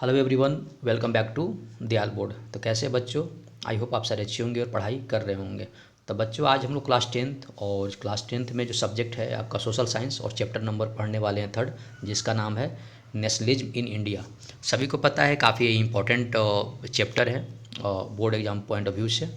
Hello everyone, welcome back to Dayal board. तो कैसे बच्चों, आई होप आप सारे अच्छे होंगे और पढ़ाई कर रहे होंगे। तो बच्चों आज हम लोग क्लास टेंथ और क्लास टेंथ में जो सब्जेक्ट है आपका सोशल साइंस और चैप्टर नंबर पढ़ने वाले हैं थर्ड, जिसका नाम है नेशनलिज्म इन इंडिया। सभी को पता है काफ़ी इम्पोर्टेंट चैप्टर है board exam point of view से।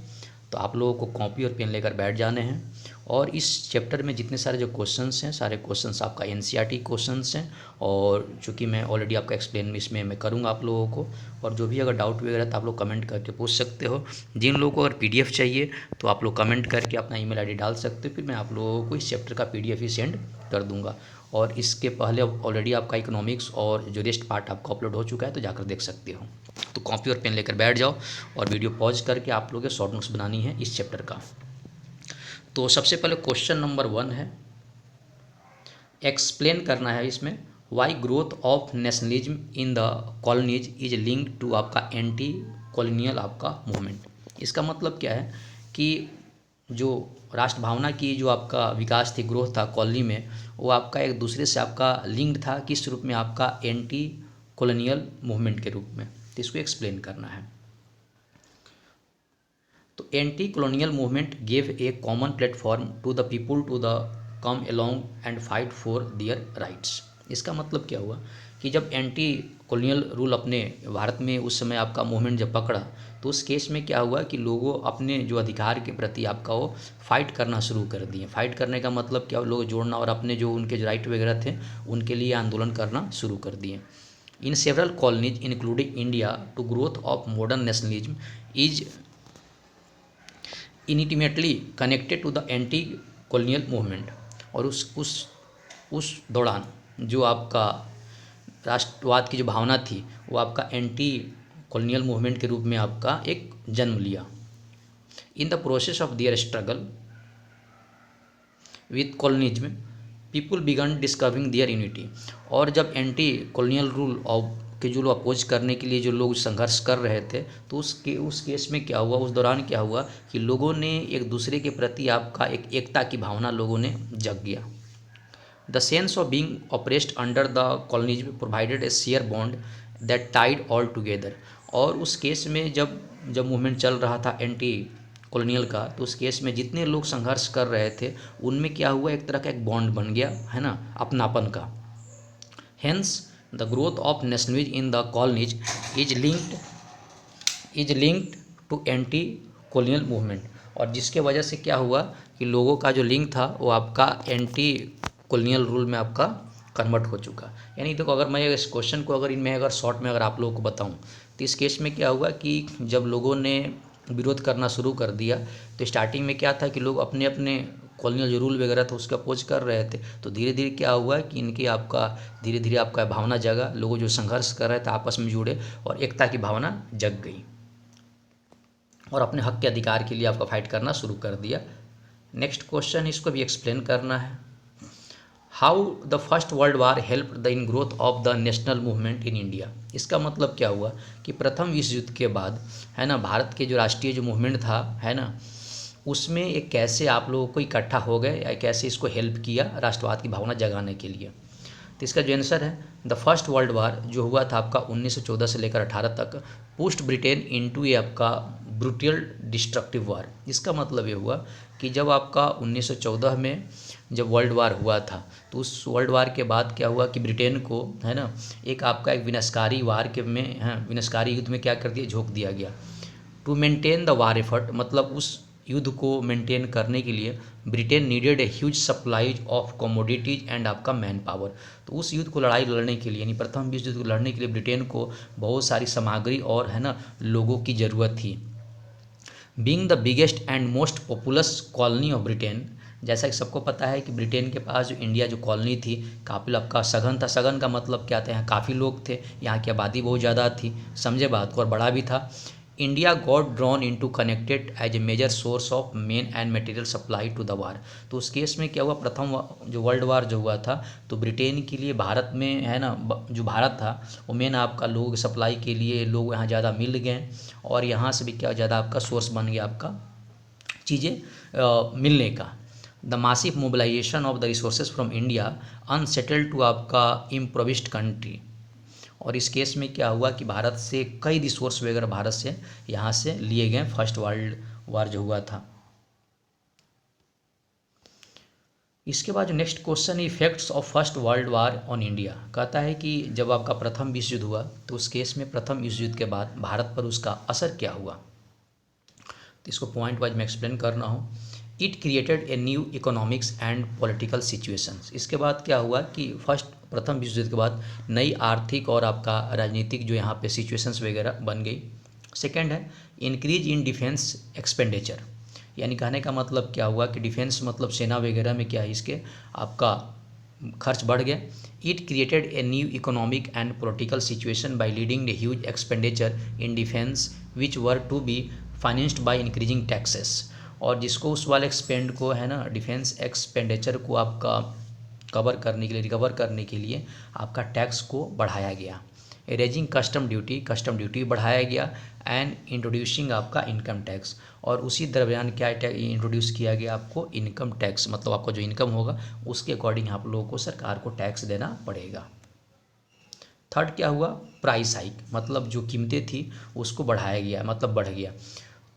तो आप लोगों को कॉपी और पेन लेकर बैठ जाने हैं और इस चैप्टर में जितने सारे जो क्वेश्चंस हैं सारे क्वेश्चंस आपका एनसीईआरटी क्वेश्चंस हैं। और चूँकि मैं ऑलरेडी आपका एक्सप्लेन इसमें मैं करूँगा आप लोगों को, और जो भी अगर डाउट वगैरह तो आप लोग कमेंट करके पूछ सकते हो। जिन लोगों को अगर पीडीएफ चाहिए तो आप लोग कमेंट करके अपना ईमेल आईडी डाल सकते हो, फिर मैं आप लोगों को इस चैप्टर का पीडीएफ ही सेंड कर दूँगा। और इसके पहले ऑलरेडी आपका इकोनॉमिक्स और जो रेस्ट पार्ट आपका अपलोड हो चुका है, तो जाकर देख सकते हो। तो कॉपी और पेन लेकर बैठ जाओ और वीडियो पॉज करके आप लोगों के शॉर्ट नोट्स बनानी है इस चैप्टर का। तो सबसे पहले क्वेश्चन नंबर 1 है, एक्सप्लेन करना है इसमें why growth of nationalism in the colonies is linked to आपका एंटी कॉलोनियल आपका मूवमेंट। इसका मतलब क्या है कि जो राष्ट्र भावना की जो आपका विकास थी, ग्रोथ था कॉलोनी में, वो आपका एक दूसरे से आपका लिंक्ड था किस रूप में, आपका एंटी कॉलोनियल मूवमेंट के रूप में। तो इसको एक्सप्लेन करना है। तो anti colonial movement gave a common platform to the people to the come along and fight for their rights. इसका मतलब क्या हुआ कि जब एंटी कॉलोनियल रूल अपने भारत में उस समय आपका मूवमेंट जब पकड़ा, तो उस केस में क्या हुआ कि लोगों अपने जो अधिकार के प्रति आपका वो फाइट करना शुरू कर दिए। फाइट करने का मतलब क्या, लोग जोड़ना और अपने जो उनके जो राइट वगैरह थे उनके लिए आंदोलन करना शुरू कर दिए। In several colonies including India to growth of modern nationalism is intimately connected to the anti colonial movement. और उस दौरान जो आपका राष्ट्रवाद की जो भावना थी वो आपका एंटी कॉलोनियल मूवमेंट के रूप में आपका एक जन्म लिया। In the process of their struggle with colonialism people began discovering their unity. और जब एंटी कॉलोनियल रूल ऑफ के जो लोग अपोज करने के लिए जो लोग संघर्ष कर रहे थे, तो उस केस में क्या हुआ, उस दौरान क्या हुआ कि लोगों ने एक दूसरे के प्रति आपका एक एकता की भावना लोगों ने जग गया। The sense of being oppressed under the colonialism provided a shared bond that tied all together. और उस केस में जब मूवमेंट चल रहा था एंटी कॉलोनियल का, तो उस केस में जितने लोग संघर्ष कर रहे थे उनमें क्या हुआ, एक तरह का एक बॉन्ड बन गया है ना, अपनापन का। Hence the growth of nationalism in the colonies is linked to anti colonial movement. और जिसके वजह से क्या हुआ कि लोगों का जो लिंक था वो आपका एंटी कॉलोनियल रूल में आपका कन्वर्ट हो चुका। यानी देखो, अगर मैं इस क्वेश्चन को अगर इनमें अगर शॉर्ट में अगर आप लोगों को बताऊं, तो इस केस में क्या हुआ कि जब लोगों ने विरोध करना शुरू कर दिया, तो स्टार्टिंग में क्या था कि लोग अपने अपने कॉलोनियल जो रूल वगैरह था उसके अपोज कर रहे थे। तो धीरे धीरे क्या हुआ कि इनकी आपका धीरे धीरे आपका भावना जगा, लोग जो संघर्ष कर रहे थे आपस में जुड़े और एकता की भावना जग गई और अपने हक के अधिकार के लिए आपका फाइट करना शुरू कर दिया। नेक्स्ट क्वेश्चन, इसको भी एक्सप्लेन करना है। How the first world war help the in growth of the national movement in India. इसका मतलब क्या हुआ कि प्रथम विश्व युद्ध के बाद है ना, भारत के जो राष्ट्रीय जो मूवमेंट था है ना, उसमें एक कैसे आप लोगों को इकट्ठा हो गए या कैसे इसको हेल्प किया राष्ट्रवाद की भावना जगाने के लिए। तो इसका जो आंसर है, द फर्स्ट वर्ल्ड वार जो हुआ था आपका 1914 से लेकर 18 तक, पुश्ड ब्रिटेन इनटू ए आपका ब्रूटल डिस्ट्रक्टिव वार। इसका मतलब ये हुआ कि जब आपका 1914 में जब वर्ल्ड वार हुआ था, तो उस वर्ल्ड वार के बाद क्या हुआ कि ब्रिटेन को है ना एक आपका एक विनाशकारी वार के में विनाशकारी युद्ध में क्या कर दिया, झोंक दिया गया। To maintain the war effort, मतलब उस युद्ध को मेंटेन करने के लिए Britain needed a huge supplies of commodities and आपका मैन पावर। तो उस युद्ध को लड़ाई लड़ने के लिए, यानी प्रथम विश्व युद्ध को लड़ने के लिए ब्रिटेन को बहुत सारी सामग्री और है ना लोगों की ज़रूरत थी। Being the biggest and most populous colony of Britain, जैसा कि सबको पता है कि ब्रिटेन के पास जो इंडिया जो कॉलोनी थी काफ़ी आपका सघन था। सघन का मतलब क्या था, यहाँ काफ़ी लोग थे, यहाँ की आबादी बहुत ज़्यादा थी, समझे बात को, और बड़ा भी था। India got drawn into connected as a major source of men and material supply to the war. तो उस केस में क्या हुआ, प्रथम जो वर्ल्ड वार जो हुआ था, तो ब्रिटेन के लिए भारत में है ना जो भारत था वो मेन आपका लोग सप्लाई के लिए लोग यहाँ ज़्यादा मिल गए और यहाँ से भी क्या ज़्यादा आपका सोर्स बन गया आपका चीज़ें मिलने का। The massive mobilisation of the resources from India unsettled to आपका इम्प्रोविस्ड कंट्री और इस केस में क्या हुआ कि भारत से कई रिसोर्स वगैरह भारत से यहाँ से लिए गए फर्स्ट वर्ल्ड वार जो हुआ था। इसके बाद जो next question effects of first world war on India, कहता है कि जब आपका प्रथम विश्व युद्ध हुआ तो उस केस में प्रथम विश्व युद्ध के बाद भारत पर उसका असर क्या हुआ, तो इसको पॉइंट वाइज में एक्सप्लेन करना हो। It created a new economics and political situations, इसके बाद क्या हुआ कि प्रथम विश्व युद्ध के बाद नई आर्थिक और आपका राजनीतिक जो यहाँ पे सिचुएशंस वगैरह बन गई। सेकेंड है इंक्रीज इन डिफेंस एक्सपेंडिचर, यानी कहने का मतलब क्या हुआ कि डिफेंस मतलब सेना वगैरह में क्या है इसके आपका खर्च बढ़ गया। It created a new economic and political situation by leading a huge expenditure in defence which were to be financed by increasing taxes, और जिसको उस वाले एक्सपेंड को है ना डिफेंस एक्सपेंडिचर को आपका कवर करने के लिए रिकवर करने के लिए आपका टैक्स को बढ़ाया गया। रेजिंग कस्टम ड्यूटी बढ़ाया गया एंड इंट्रोड्यूसिंग आपका इनकम टैक्स, और उसी दरमियान क्या इंट्रोड्यूस किया गया आपको इनकम टैक्स, मतलब आपका जो इनकम होगा उसके अकॉर्डिंग आप लोगों को सरकार को टैक्स देना पड़ेगा। थर्ड क्या हुआ प्राइस हाइक, मतलब जो कीमतें थी उसको बढ़ाया गया मतलब बढ़ गया।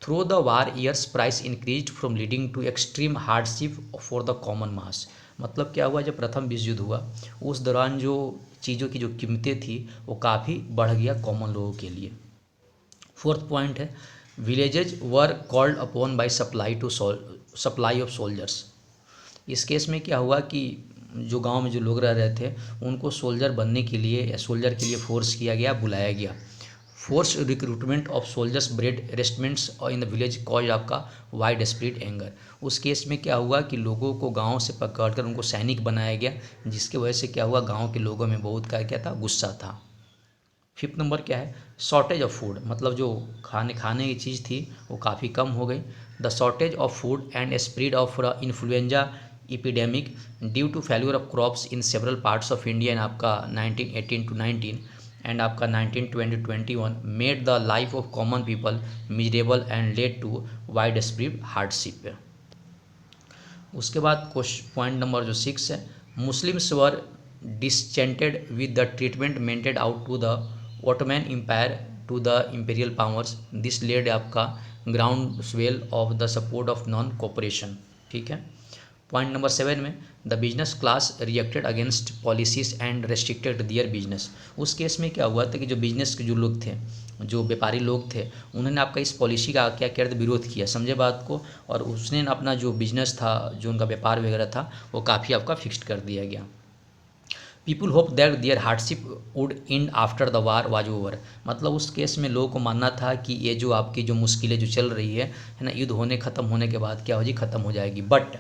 Through the war years price increase from leading to extreme hardship for the common mass, मतलब क्या हुआ जब प्रथम विश्व युद्ध हुआ उस दौरान जो चीज़ों की जो कीमतें थी वो काफ़ी बढ़ गया कॉमन लोगों के लिए। फोर्थ पॉइंट है villages were called upon bye supply of soldiers, इस केस में क्या हुआ कि जो गांव में जो लोग रह रहे थे उनको सोल्जर बनने के लिए या सोल्जर के लिए फोर्स किया गया बुलाया गया। फोर्स रिक्रूटमेंट ऑफ सोल्जर्स ब्रेड रेस्टमेंट्स और इन द विलेज कॉज आपका वाइड स्प्रेड एंगर, उस केस में क्या हुआ कि लोगों को गांव से पकड़कर उनको सैनिक बनाया गया, जिसके वजह से क्या हुआ गांव के लोगों में बहुत क्या था गुस्सा था। फिफ्थ नंबर क्या है शॉर्टेज ऑफ फूड, मतलब जो खाने की चीज़ थी वो काफ़ी कम हो गई। The shortage of food and spread of influenza epidemic due to failure of crops in several parts of India in आपका 1918 to 19 एंड आपका 1920 to 21 made the life of common people miserable and led to wide spread hardship. उसके बाद point number जो 6 है Muslims were disenchanted with the treatment meted out to the Ottoman empire to the imperial powers, this led आपका ground swell of the support of non cooperation. ठीक है। Point number 7 में the business class reacted against policies and restricted their business, उस case में क्या हुआ था कि जो बिजनेस के जो लोग थे जो व्यापारी लोग थे उन्होंने आपका इस पॉलिसी का क्या किया विरोध किया, समझे बात को, और उसने अपना जो बिजनेस था जो उनका व्यापार वगैरह था वो काफ़ी आपका फिक्स्ड कर दिया गया। People hope that their hardship would end after the war was over, मतलब उस केस में लोगों को मानना था कि ये जो आपकी जो मुश्किलें जो चल रही है ना युद्ध ख़त्म होने के बाद क्या हो जी ख़त्म हो जाएगी, बट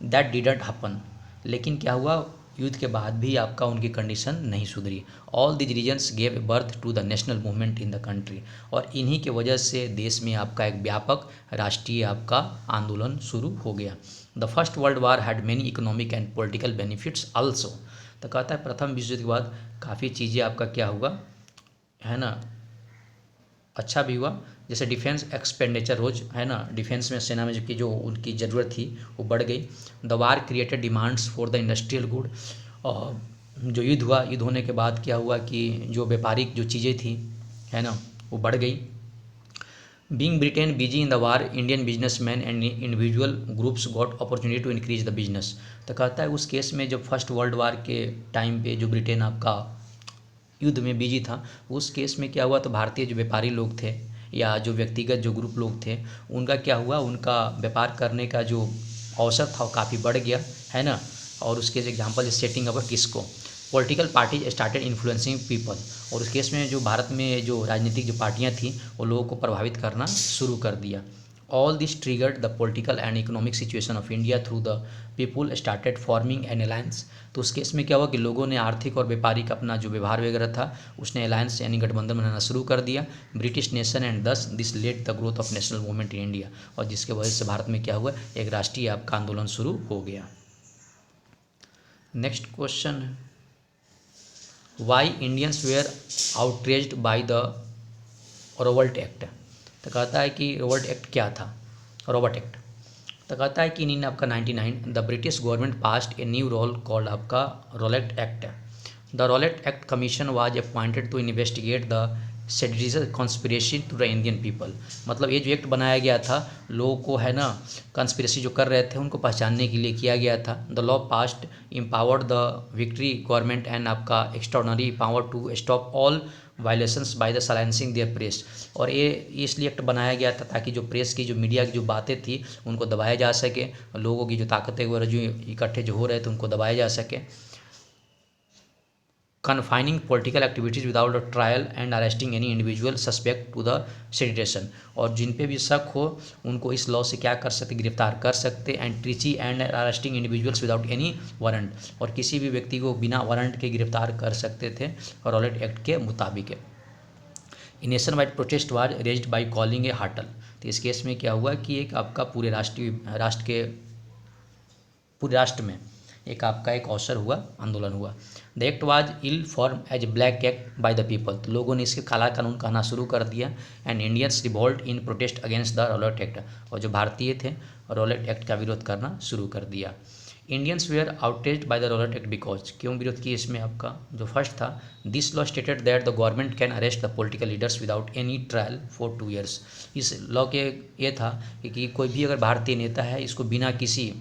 दैट डिडंट हैपन, लेकिन क्या हुआ युद्ध के बाद भी आपका उनकी कंडीशन नहीं सुधरी। All these reasons gave birth to the national movement in the country, और इन्हीं के वजह से देश में आपका एक व्यापक राष्ट्रीय आपका आंदोलन शुरू हो गया। The first world war had many economic and political benefits also, तो कहता है प्रथम विश्व युद्ध के बाद काफ़ी चीज़ें आपका क्या हुआ है ना अच्छा भी हुआ, जैसे डिफेंस एक्सपेंडिचर रोज है ना डिफेंस में सेना में जो उनकी ज़रूरत थी वो बढ़ गई। The war created demands for the industrial good, और जो युद्ध हुआ युद्ध होने के बाद क्या हुआ कि जो व्यापारिक जो चीज़ें थी है ना वो बढ़ गई। Being Britain busy in the war Indian businessman and individual groups got opportunity to increase the business, तो कहता है उस केस में जब फर्स्ट वर्ल्ड वार के टाइम पे जो ब्रिटेन आपका युद्ध में बिजी था उस केस में क्या हुआ तो भारतीय जो व्यापारी लोग थे या जो व्यक्तिगत जो ग्रुप लोग थे उनका क्या हुआ उनका व्यापार करने का जो अवसर था वो काफ़ी बढ़ गया है ना। और उसके एग्जाम्पल सेटिंग अप किसको political parties started influencing people, और उस केस में जो भारत में जो राजनीतिक जो पार्टियां थी वो लोगों को प्रभावित करना शुरू कर दिया। All this triggered the political and economic situation of India through the people started forming an alliance, तो उस केस में क्या हुआ कि लोगों ने आर्थिक और व्यापारिक अपना जो व्यवहार वगैरह था उसने अलायंस यानी गठबंधन बनाना शुरू कर दिया ब्रिटिश नेशन, एंड दस this led the growth of national movement in India, और जिसके वजह से भारत में क्या हुआ एक राष्ट्रीय आपका आंदोलन शुरू हो गया। नेक्स्ट क्वेश्चन है why Indians were outraged by the Rowlatt act, तो कहता है कि रोवल्ट एक्ट क्या था रोबर्ट एक्ट, तो कहता है कि इन आपका 99 the British government passed a new rule called आपका Rowlatt act, the Rowlatt act commission was appointed to investigate the seditious conspiracy to the Indian people. मतलब ये जो एक्ट बनाया गया था, लोगों को है ना कॉन्स्पिरेसी जो कर रहे थे उनको पहचानने के लिए किया गया था। The law passed empowered the victory government and आपका extraordinary power to stop all violations by the silencing their press. और ये इसलिए एक्ट बनाया गया था ताकि जो प्रेस की जो मीडिया की जो बातें थी उनको दबाया जा सके, लोगों की जो ताकतें वगैरह जो इकट्ठे जो हो रहे थे उनको दबाया जा सके। Confining political activities without a trial and arresting any individual suspect to the sedition. और जिन पे भी शक हो उनको इस लॉ से क्या कर सकते, गिरफ्तार कर सकते। एंड ट्रीची and arresting individuals without any warrant, और किसी भी व्यक्ति को बिना वारंट के गिरफ्तार कर सकते थे रॉलेट एक्ट के मुताबिक। In nation wide protest was raised by calling a hartal. तो इस केस में क्या हुआ कि एक आपका पूरे राष्ट्र में एक आपका एक अवसर हुआ, आंदोलन हुआ। The act was ill form as black act by the people. तो लोगों ने इसके काला कानून कहना शुरू कर दिया। And Indians revolt in protest against the Rowlatt act. और जो भारतीय थे रॉलेट एक्ट का विरोध करना शुरू कर दिया। Indians were outraged by the Rowlatt act because, क्यों विरोध किया इसमें आपका जो फर्स्ट था, this law stated that the government can arrest the political leaders without any trial for 2 years। इस लॉ के ये था कि कोई भी अगर भारतीय नेता है इसको बिना किसी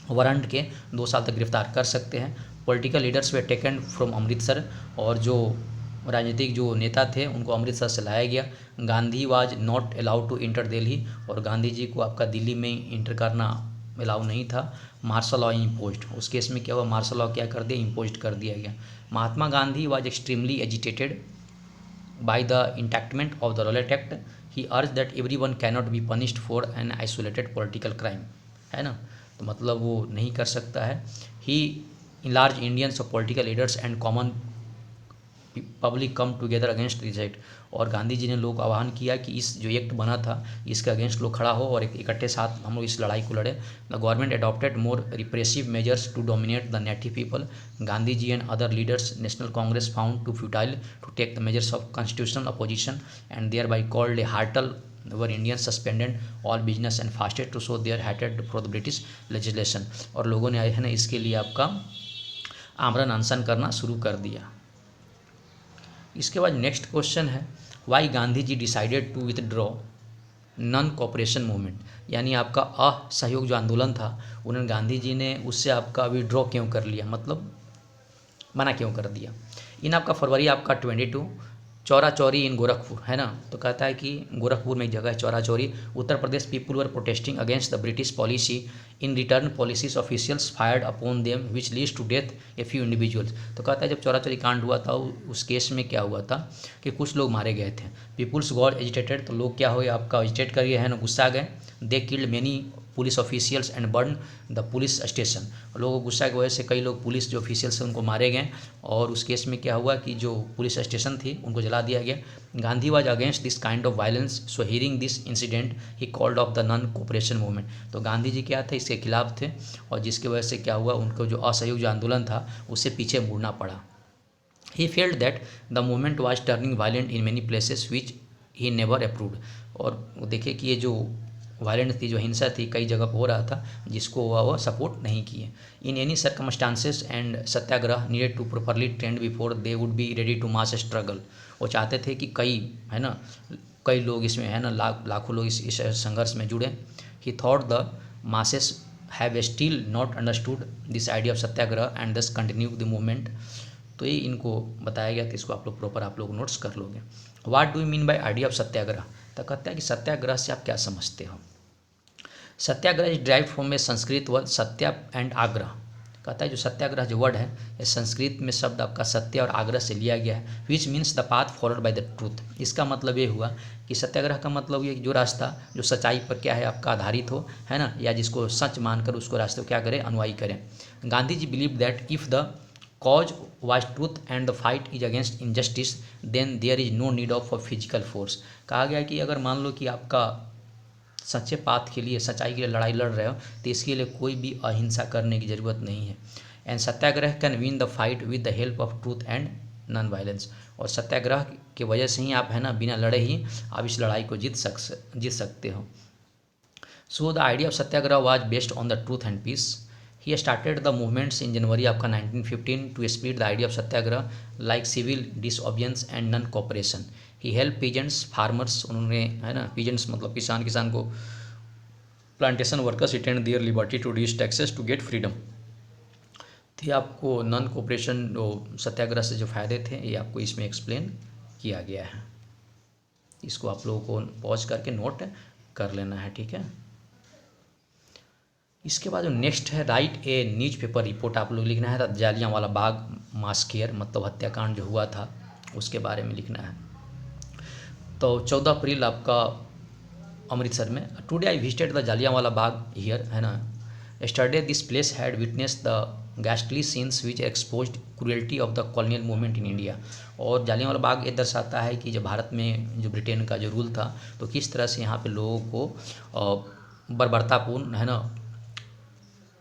वारंट के 2 साल तक गिरफ्तार कर सकते हैं। Political leaders way taken from Amritsar. और जो राजनीतिक जो नेता थे उनको अमृतसर से लाया गया। Gandhi was not allowed to enter Delhi. और गांधी जी को आपका दिल्ली में इंटर करना अलाउ नहीं था। मार्शल लॉ इम्पोज्ड, उस केस में क्या हुआ, मार्शल लॉ क्या कर दिया, इम्पोज्ड कर दिया गया। Mahatma Gandhi was extremely agitated by the enactment of the Rowlatt act. He urged that everyone cannot be punished for an isolated political crime, है ना। तो मतलब वो नहीं कर सकता है। He large Indians of political leaders and common public come together against this act. और गांधी जी ने लोग को आह्वान किया कि इस जो एक्ट बना था इसके अगेंस्ट लोग खड़ा हो और एक इकट्ठे साथ हम लोग इस लड़ाई को लड़े। The government adopted more repressive measures to dominate the native people. Gandhi ji and other leaders National Congress found to futile to take the measures of constitutional opposition and thereby called a hartal were Indian suspended all business and fasted to show their हेटेड for the British legislation. और लोगों ने है ना इसके लिए आपका आमरण अनशन करना शुरू कर दिया। इसके बाद नेक्स्ट क्वेश्चन है, why Gandhi ji decided to withdraw non cooperation movement. यानी आपका असहयोग जो आंदोलन था उन्होंने गांधी जी ने उससे आपका विड्रॉ क्यों कर लिया, मतलब मना क्यों कर दिया। इन आपका फरवरी आपका 22 चौरा चौरी इन गोरखपुर, है ना। तो कहता है कि गोरखपुर में एक जगह है Chaura Chauri, Uttar Pradesh people were protesting against the British policy. In return policies officials fired upon them which leads to death a few individuals. तो कहता है जब चौरा चौरी कांड हुआ था उस केस में क्या हुआ था कि कुछ लोग मारे गए थे। पीपुल्स गॉट एजिटेटेड, तो लोग क्या हुए आपका एजिटेट करिए, है ना, गुस्सा गए। They killed many police officials and burn the police station. लोगों को गुस्सा की वजह से कई लोग पुलिस जो ऑफिशियल्स हैं उनको मारे गए। और उस केस में क्या हुआ कि जो पुलिस स्टेशन थी उनको जला दिया गया। Gandhi was against this kind of violence, so hearing this incident he called off the non cooperation movement. तो गांधी जी क्या थे, इसके खिलाफ थे और जिसकी वजह से क्या हुआ उनको जो असहयोग जो आंदोलन था उससे पीछे मुड़ना पड़ा। He felt that the movement was turning violent in many places which he never approved. और देखिए कि ये जो वायलेंट थी, जो हिंसा थी, कई जगह हो रहा था जिसको वह सपोर्ट नहीं किए। In any circumstances and satyagraha needed to properly trained before they would be ready to mass struggle. वो चाहते थे कि कई, है ना, कई लोग इसमें, है ना, लाखों लोग इस संघर्ष में जुड़े। ही thought the masses have still not understood this idea of Satyagraha and दस कंटिन्यू द मूवमेंट। तो ये इनको बताया गया, तो इसको आप लोग प्रॉपर आप लोग नोट्स कर लोगे। What do you mean by idea of satyagraha. तो कहता है कि सत्याग्रह से आप क्या समझते हो। Satyagraha is drive from a Sanskrit word satya and agraha. कहता है जो सत्याग्रह जो वर्ड है ये संस्कृत में शब्द आपका सत्य और आग्रह से लिया गया है, which means the path followed by the truth. इसका मतलब ये हुआ कि सत्याग्रह का मतलब ये जो रास्ता जो सच्चाई पर क्या है आपका आधारित हो, है ना, या जिसको सच मानकर उसको रास्ते को क्या करें, अनुयायी करें। Gandhi ji believe that if the cause was truth and the fight is against injustice then there is no need of a physical force. कहा गया कि अगर मान लो कि आपका सच्चे पाथ के लिए, सच्चाई के लिए लड़ाई लड़ रहे हो तो इसके लिए कोई भी अहिंसा करने की ज़रूरत नहीं है। And Satyagraha can win the fight with the help of truth and non violence. और सत्याग्रह की वजह से ही आप, है ना, बिना लड़े ही आप इस लड़ाई को जीत सकते हो। So the idea of satyagraha was based on the truth and peace. He started the movements in January आपका 1915 to split the idea of satyagraha like civil disobedience and non cooperation. He help peasants farmers, उन्होंने है ना, peasants मतलब किसान को, plantation workers retain their liberty to reduce taxes to get freedom. तो ये आपको नॉन कोऑपरेशन जो सत्याग्रह से जो फ़ायदे थे ये आपको इसमें एक्सप्लेन किया गया है। इसको आप लोगों को पॉज करके नोट कर लेना है, ठीक है। इसके बाद जो नेक्स्ट है, राइट ए न्यूज़पेपर रिपोर्ट, आप लोग लिखना है जालियांवाला बाग मास्केयर मतलब हत्याकांड जो हुआ था उसके बारे में लिखना है। तो 14 अप्रैल आपका अमृतसर में, today I visited the Jallianwala Bagh here, है ना, yesterday this place had witnessed the ghastly scenes which exposed cruelty of the colonial movement in India। और जालियांवाला बाग ये दर्शाता है कि जब भारत में जो ब्रिटेन का जो रूल था तो किस तरह से यहाँ पे लोगों को बर्बरतापूर्ण, है ना,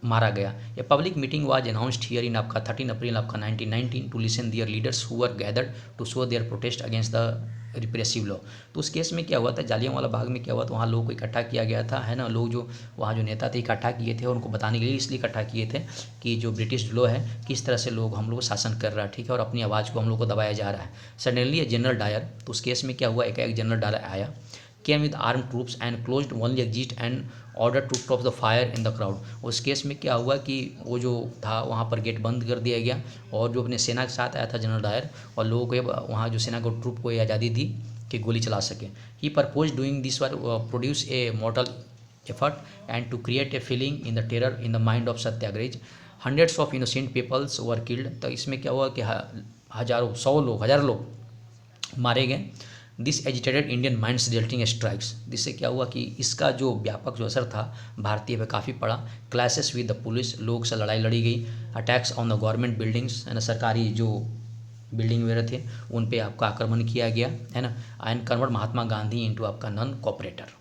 मारा गया। A public meeting was announced here in आपका 13 अप्रैल आपका 1919 to listen their leaders who were gathered to show their protest against the repressive law. तो उस केस में क्या हुआ था, जालियांवाला बाग में क्या हुआ, तो वहाँ लोगों को इकट्ठा किया गया था, है ना, लोग जो वहाँ जो नेता थे इकट्ठा किए थे और उनको बताने के लिए इसलिए इकट्ठा किए थे कि जो ब्रिटिश लॉ है किस तरह से लोग हम लोग को शासन कर रहा है, ठीक है, और अपनी आवाज़ को हम लोग को दबाया जा रहा है। सडनली ए जनरल डायर, तो उस केस में क्या हुआ, एक जनरल डायर आया, came with armed troops and closed only exit and order to stop the fire in the crowd। उस केस में क्या हुआ कि वो जो था वहाँ पर गेट बंद कर दिया गया और जो अपने सेना के साथ आया था जनरल डायर और लोगों को वहाँ जो सेना को ट्रूप को आज़ादी दी कि गोली चला सके। He purpose doing this were produce a model effort and to create a feeling in the terror in the mind of satyagraha. Hundreds of innocent peoples were killed. तो इसमें क्या हुआ कि हज़ारों, 100 लोग, 1000 लोग मारे गए। This agitated Indian minds resulting strikes, जिससे क्या हुआ कि इसका जो व्यापक जो असर था भारतीय पे काफ़ी पड़ा। क्लैशेस विद द पुलिस, लोग से लड़ाई लड़ी गई। Attacks on the government buildings, है ना, सरकारी जो बिल्डिंग वगैरह थे उन पे आपका आक्रमण किया गया, है ना। And convert Mahatma Gandhi into आपका नॉन कोऑपरेटर।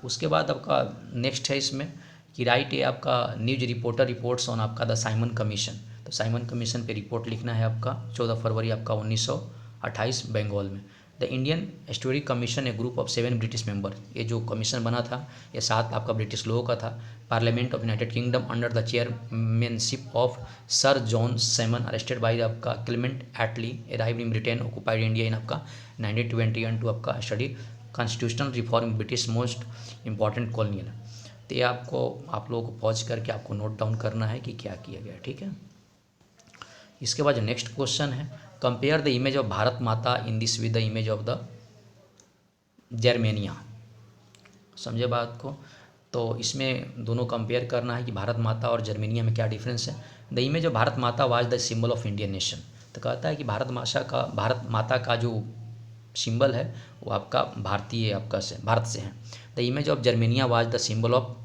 उसके बाद आपका नेक्स्ट है इसमें कि राइट है आपका न्यूज रिपोर्टर रिपोर्ट्स ऑन आपका द साइमन कमीशन। तो साइमन कमीशन पे रिपोर्ट लिखना है आपका 14 फरवरी आपका 1928 बंगाल में। The Indian historic commission A group of 7 British member, ये जो कमीशन बना था ये 7 आपका ब्रिटिश लोगों का था। Parliament of United Kingdom under the chairmanship of sir John Simon arrested by आपका Clement Attlee arrived in Britain occupied India in आपका 1921 टू आपका study constitutional reform British most important colonial. तो ये आपको आप लोगों को पॉज करके आपको नोट डाउन करना है कि क्या किया गया, ठीक है। इसके बाद जो नेक्स्ट क्वेश्चन है, compare the image of Bharat Mata in this with the image of the Germania. समझे बात को, तो इसमें दोनों कंपेयर करना है कि भारत माता और जर्मेनिया में क्या डिफरेंस है। The image of Bharat Mata was the symbol of Indian nation. तो कहता है कि भारत माता का जो सिंबल है वो आपका भारतीय आपका से भारत से है। The image of Germania was the symbol of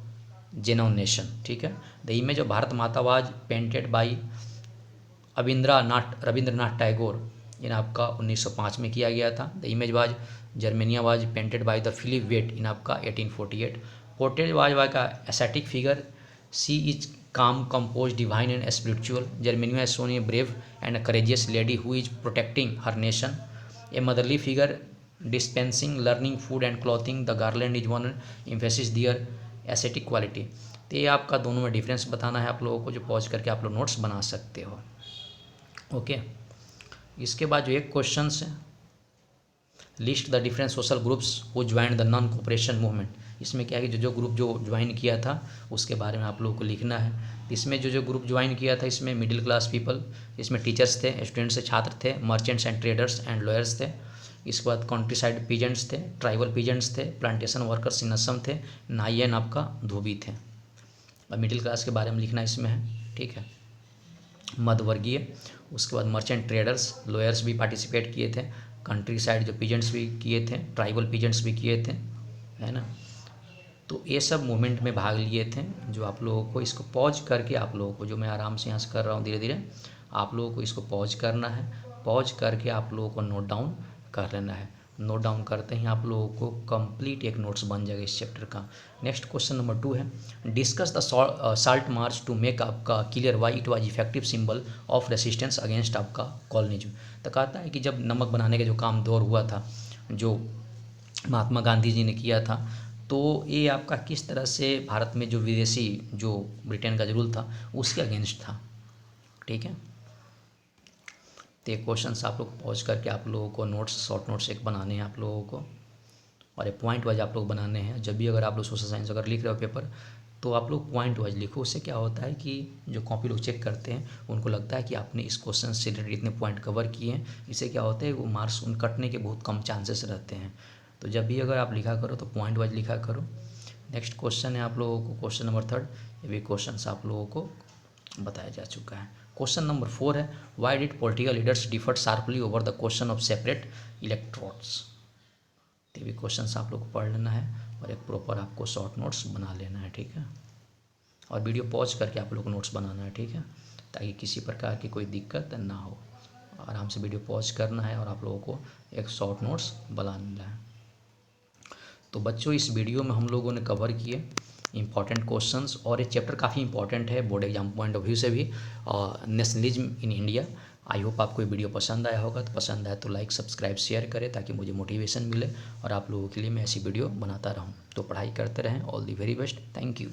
German nation, ठीक है। The image of Bharat Mata was painted by Rabindranath Tagore in आपका 1905 में किया गया था। The image was Germania was painted by the Philip Veit in आपका 1848। पोर्ट्रेट वाज बाय का aesthetic figure, she is calm, composed, divine and spiritual. Germania has shown a brave and a courageous lady who is protecting her nation. A motherly figure dispensing learning, food and clothing. The garland is one emphasis their aesthetic quality। तो ये आपका दोनों में difference बताना है आप लोगों को, जो पॉज करके आप लोग नोट्स बना सकते हो, ओके। इसके बाद जो एक क्वेश्चन है, list the different social groups who join the non cooperation movement. इसमें क्या है कि जो ग्रुप जो ज्वाइन किया था उसके बारे में आप लोगों को लिखना है। इसमें जो ग्रुप ज्वाइन किया था इसमें मिडिल क्लास पीपल, इसमें टीचर्स थे, स्टूडेंट्स से छात्र थे, merchants and traders and lawyers थे। इसके बाद कंट्री साइड पीजेंट्स थे, ट्राइबल पीजेंट्स थे, प्लांटेशन वर्कर्स इन असम थे, नाइयन आपका धोबी थे। और मिडिल क्लास के बारे में लिखना इसमें है, ठीक है, मध्यवर्गीय। उसके बाद मर्चेंट ट्रेडर्स, लॉयर्स भी पार्टिसिपेट किए थे, कंट्री साइड जो पीजेंट्स भी किए थे, ट्राइबल पीजेंट्स भी किए थे, है ना। तो ये सब मूवमेंट में भाग लिए थे। जो आप लोगों को इसको पॉज करके आप लोगों को, जो मैं आराम से यहाँ से कर रहा हूँ धीरे धीरे, आप लोगों को इसको पॉज करना है। पॉज करके आप लोगों को नोट डाउन कर लेना है। नोट डाउन करते ही आप लोगों को कंप्लीट एक नोट्स बन जाएगा इस चैप्टर का। नेक्स्ट क्वेश्चन नंबर 2 है, discuss the salt march to make आपका clear why it was effective symbol of resistance against आपका कॉलोनिज्म। तो कहता है कि जब नमक बनाने का जो काम दौर हुआ था, जो महात्मा गांधी जी ने किया था, तो ये आपका किस तरह से भारत में जो विदेशी जो ब्रिटेन का जो रूल था उसके अगेंस्ट था, ठीक है। तो ये क्वेश्चन आप लोग पहुँच करके आप लोगों को नोट्स, शॉर्ट नोट्स एक बनाने हैं आप लोगों को, और ये पॉइंट वाइज आप लोग बनाने हैं। जब भी अगर आप लोग सोशल साइंस अगर लिख रहे हो पेपर, तो आप लोग पॉइंट वाइज लिखो। उससे क्या होता है कि जो कॉपी लोग चेक करते हैं उनको लगता है कि आपने इस क्वेश्चन से रिलेटेड इतने पॉइंट कवर किए हैं। इससे क्या होता है, वो मार्क्स उन कटने के बहुत कम चांसेस रहते हैं। तो जब भी अगर आप लिखा करो तो पॉइंट वाइज लिखा करो। नेक्स्ट क्वेश्चन है आप लोगों को क्वेश्चन नंबर 3, ये भी क्वेश्चन आप लोगों को बताया जा चुका है। क्वेश्चन नंबर 4 है, why did political leaders differ sharply over the question of separate electrodes. ये भी क्वेश्चन आप लोग को पढ़ लेना है और एक प्रॉपर आपको शॉर्ट नोट्स बना लेना है, ठीक है। और वीडियो पॉज करके आप लोग को नोट्स बनाना है, ठीक है, ताकि किसी प्रकार की कोई दिक्कत ना हो। आराम से वीडियो पॉज करना है और आप लोगों को एक शॉर्ट नोट्स बनाना है। तो बच्चों, इस वीडियो में हम लोगों ने कवर किए इंपॉर्टेंट क्वेश्चंस, और ये चैप्टर काफ़ी इंपॉर्टेंट है board exam point of view से भी, और nationalism in India. I hope आपको ये वीडियो पसंद आया होगा। तो पसंद आए तो लाइक, सब्सक्राइब, शेयर करें ताकि मुझे मोटिवेशन मिले और आप लोगों के लिए मैं ऐसी वीडियो बनाता रहूं। तो पढ़ाई करते रहें। All the very best. Thank you.